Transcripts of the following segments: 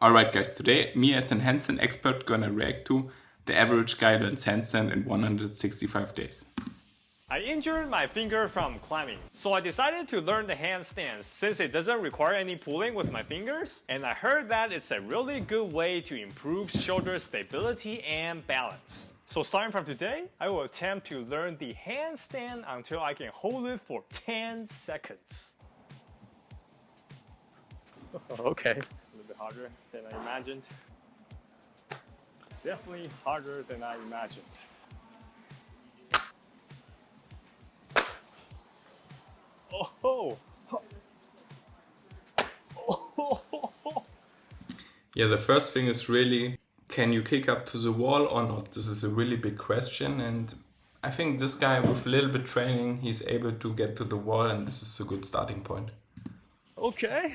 Alright guys, today me as an handstand expert gonna react to the average guy learns handstand in 165 days. I injured my finger from climbing, so I decided to learn the handstand since it doesn't require any pulling with my fingers, and I heard that it's a really good way to improve shoulder stability and balance. So starting from today, I will attempt to learn the handstand until I can hold it for 10 seconds. Okay, a little bit harder than I imagined. Definitely harder than I imagined. Oh! Yeah, the first thing is really, can you kick up to the wall or not? This is a really big question, and I think this guy with a little bit training, he's able to get to the wall, and this is a good starting point. Okay.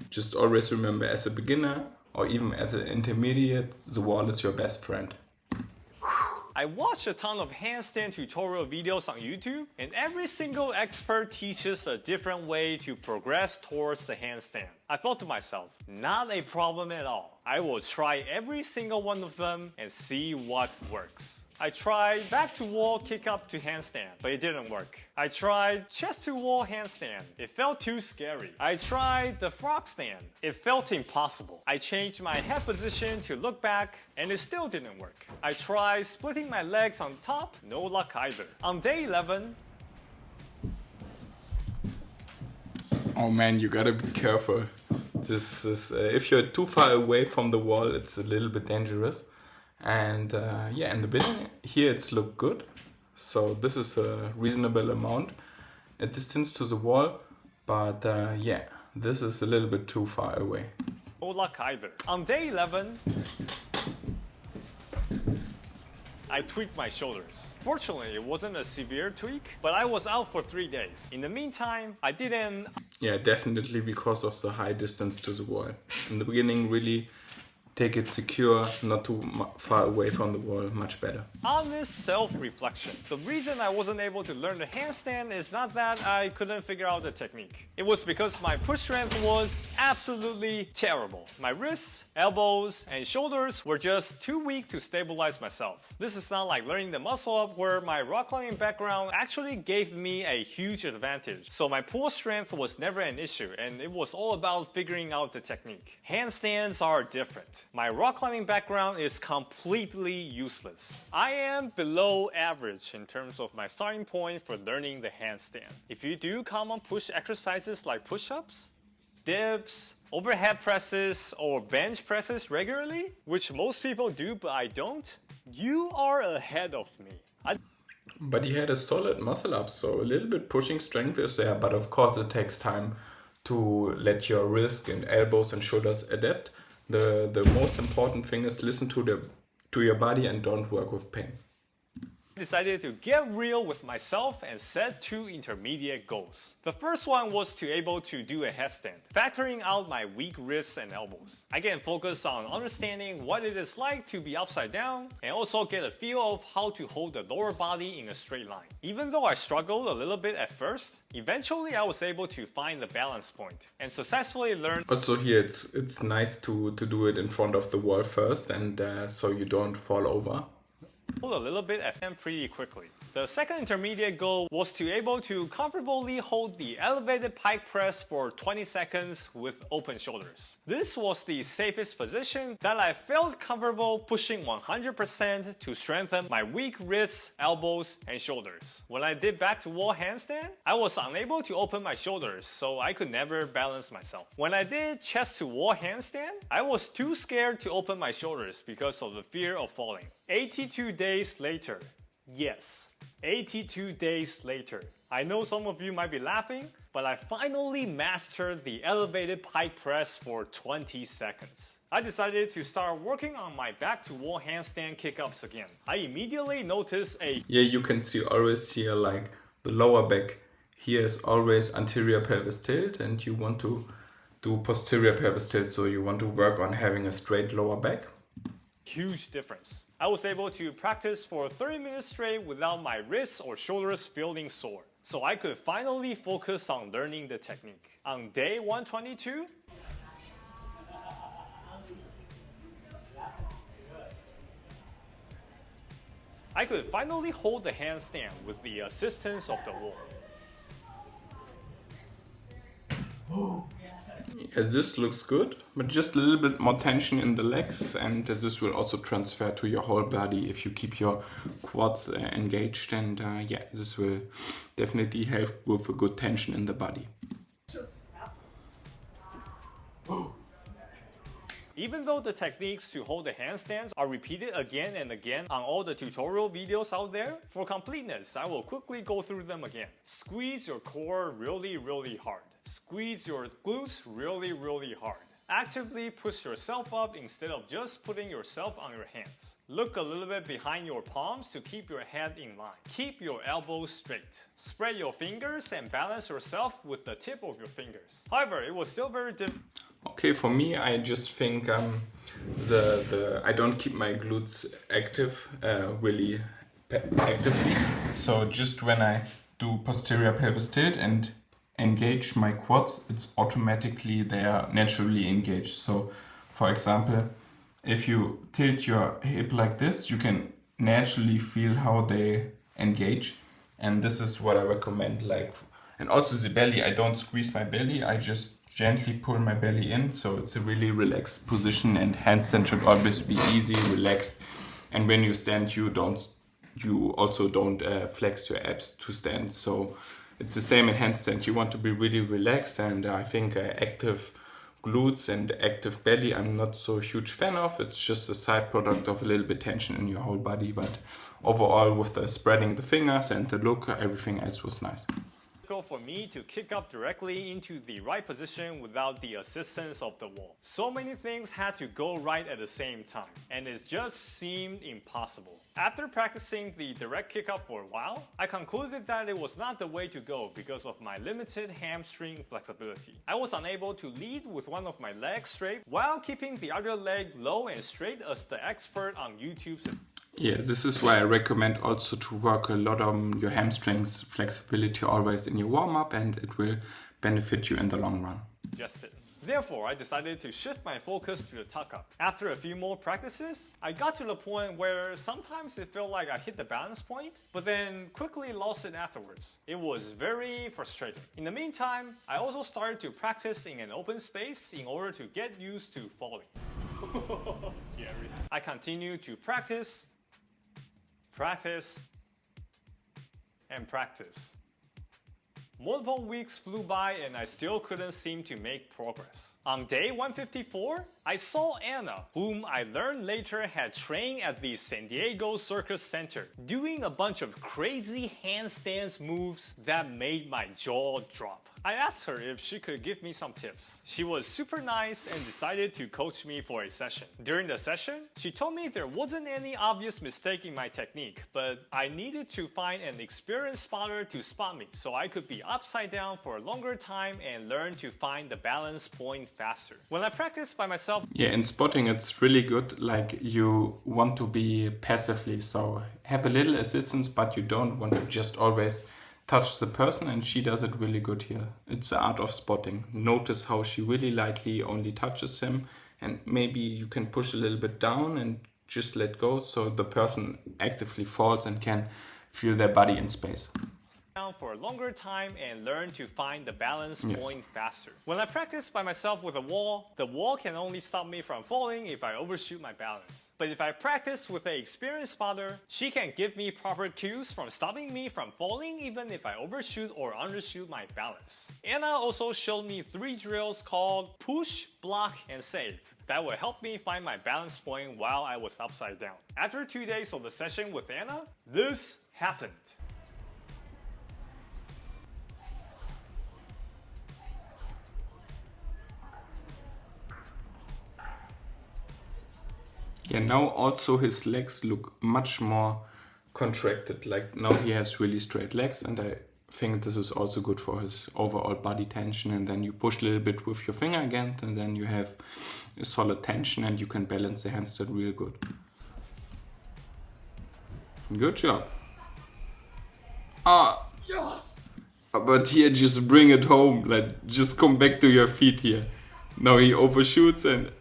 Just always remember, as a beginner or even as an intermediate, the wall is your best friend. I watched a ton of handstand tutorial videos on YouTube, and every single expert teaches a different way to progress towards the handstand. I thought to myself, not a problem at all. I will try every single one of them and see what works. I tried back to wall kick up to handstand, but it didn't work. I tried chest to wall handstand. It felt too scary. I tried the frog stand. It felt impossible. I changed my head position to look back, and it still didn't work. I tried splitting my legs on top. No luck either. On day 11, oh man, you gotta be careful. This is if you're too far away from the wall, it's a little bit dangerous. And yeah, in the beginning here it's looked good, so this is a reasonable amount, a distance to the wall, but yeah, this is a little bit too far away. no luck either. On day 11, I tweaked my shoulders. Fortunately, it wasn't a severe tweak, but I was out for 3 days. In the meantime, I didn't... Yeah, definitely because of the high distance to the wall. In the beginning, really take it secure, not too far away from the wall, much better. Honest self-reflection. The reason I wasn't able to learn the handstand is not that I couldn't figure out the technique. It was because my push strength was absolutely terrible. My wrists, elbows, and shoulders were just too weak to stabilize myself. This is not like learning the muscle up where my rock climbing background actually gave me a huge advantage. So my pull strength was never an issue, and it was all about figuring out the technique. Handstands are different. My rock climbing background is completely useless. I am below average in terms of my starting point for learning the handstand. If you do common push exercises like push-ups, dips, overhead presses, or bench presses regularly, which most people do but I don't, you are ahead of me. But he had a solid muscle up, so a little bit pushing strength is there, but of course it takes time to let your wrist and elbows and shoulders adapt. The most important thing is listen to your body and don't work with pain. I decided to get real with myself and set 2 intermediate goals. The first one was to able to do a headstand, factoring out my weak wrists and elbows. I can focus on understanding what it is like to be upside down and also get a feel of how to hold the lower body in a straight line. Even though I struggled a little bit at first, eventually I was able to find the balance point and successfully learn. Also here it's nice to do it in front of the wall first, and so you don't fall over. A little bit at them pretty quickly. The second intermediate goal was to able to comfortably hold the elevated pike press for 20 seconds with open shoulders. This was the safest position that I felt comfortable pushing 100% to strengthen my weak wrists, elbows, and shoulders. When I did back to wall handstand, I was unable to open my shoulders, so I could never balance myself. When I did chest to wall handstand, I was too scared to open my shoulders because of the fear of falling. 82 days later, yes, 82 days later. I know some of you might be laughing, but I finally mastered the elevated pike press for 20 seconds. I decided to start working on my back to wall handstand kick-ups again. I immediately noticed a... Yeah, you can see always here like the lower back. Here is always anterior pelvis tilt, and you want to do posterior pelvis tilt, so you want to work on having a straight lower back. Huge difference. I was able to practice for 30 minutes straight without my wrists or shoulders feeling sore. so I could finally focus on learning the technique. On day 122, I could finally hold the handstand with the assistance of the wall. Yes, this looks good, but just a little bit more tension in the legs, and this will also transfer to your whole body if you keep your quads engaged, and yeah, this will definitely help with a good tension in the body. Even though the techniques to hold the handstands are repeated again and again on all the tutorial videos out there, for completeness, I will quickly go through them again. Squeeze your core really, really hard. Squeeze your glutes really, really hard. Actively push yourself up instead of just putting yourself on your hands. Look a little bit behind your palms to keep your head in line. Keep your elbows straight. Spread your fingers and balance yourself with the tip of your fingers. However, it was still very difficult. Okay, for me, I just think I don't keep my glutes active really actively. So just when I do posterior pelvis tilt and engage my quads, it's automatically they are naturally engaged. So, for example, if you tilt your hip like this, you can naturally feel how they engage, and this is what I recommend. Like, and also the belly, I don't squeeze my belly, I just gently pull my belly in, so it's a really relaxed position, and handstand should always be easy, relaxed, and when you stand you also don't flex your abs to stand. So it's the same in handstand, you want to be really relaxed, and I think active glutes and active belly I'm not so huge fan of. It's just a side product of a little bit tension in your whole body, but overall with the spreading the fingers and the look, everything else was nice. For me to kick up directly into the right position without the assistance of the wall. So many things had to go right at the same time, and it just seemed impossible. After practicing the direct kick up for a while, I concluded that it was not the way to go because of my limited hamstring flexibility. I was unable to lead with one of my legs straight while keeping the other leg low and straight as the expert on YouTube. Yes, this is why I recommend also to work a lot on your hamstrings flexibility always in your warm-up, and it will benefit you in the long run. Therefore, I decided to shift my focus to the tuck-up. After a few more practices, I got to the point where sometimes it felt like I hit the balance point, but then quickly lost it afterwards. It was very frustrating. In the meantime, I also started to practice in an open space in order to get used to falling. Scary. I continued to practice, and practice. Multiple weeks flew by and I still couldn't seem to make progress. On day 154, I saw Anna, whom I learned later had trained at the San Diego Circus Center, doing a bunch of crazy handstands moves that made my jaw drop. I asked her if she could give me some tips. She was super nice and decided to coach me for a session. During the session, she told me there wasn't any obvious mistake in my technique, but I needed to find an experienced spotter to spot me so I could be upside down for a longer time and learn to find the balance point faster. When I practiced by myself... Yeah, in spotting it's really good, like you want to be passively, so have a little assistance, but you don't want to just always touch the person, and she does it really good here. It's the art of spotting. Notice how she really lightly only touches him, and maybe you can push a little bit down and just let go so the person actively falls and can feel their body in space. For a longer time and learn to find the balance point faster. When I practice by myself with a wall, the wall can only stop me from falling if I overshoot my balance. But if I practice with an experienced spotter, she can give me proper cues from stopping me from falling even if I overshoot or undershoot my balance. Anna also showed me 3 drills called push, block, and save that will help me find my balance point while I was upside down. After 2 days of the session with Anna, this happened. Yeah, now also his legs look much more contracted. Like now he has really straight legs, and I think this is also good for his overall body tension. And then you push a little bit with your finger again, and then you have a solid tension and you can balance the handstand real good. Good job. Ah, yes! But here, just bring it home. Like, just come back to your feet here. Now he overshoots and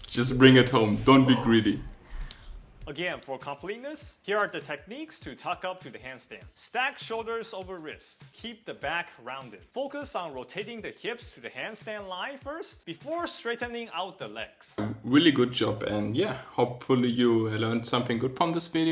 just bring it home. Don't be greedy. Again, for completeness, here are the techniques to tuck up to the handstand. Stack shoulders over wrists. Keep the back rounded. Focus on rotating the hips to the handstand line first before straightening out the legs. Really good job, and yeah, hopefully you learned something good from this video.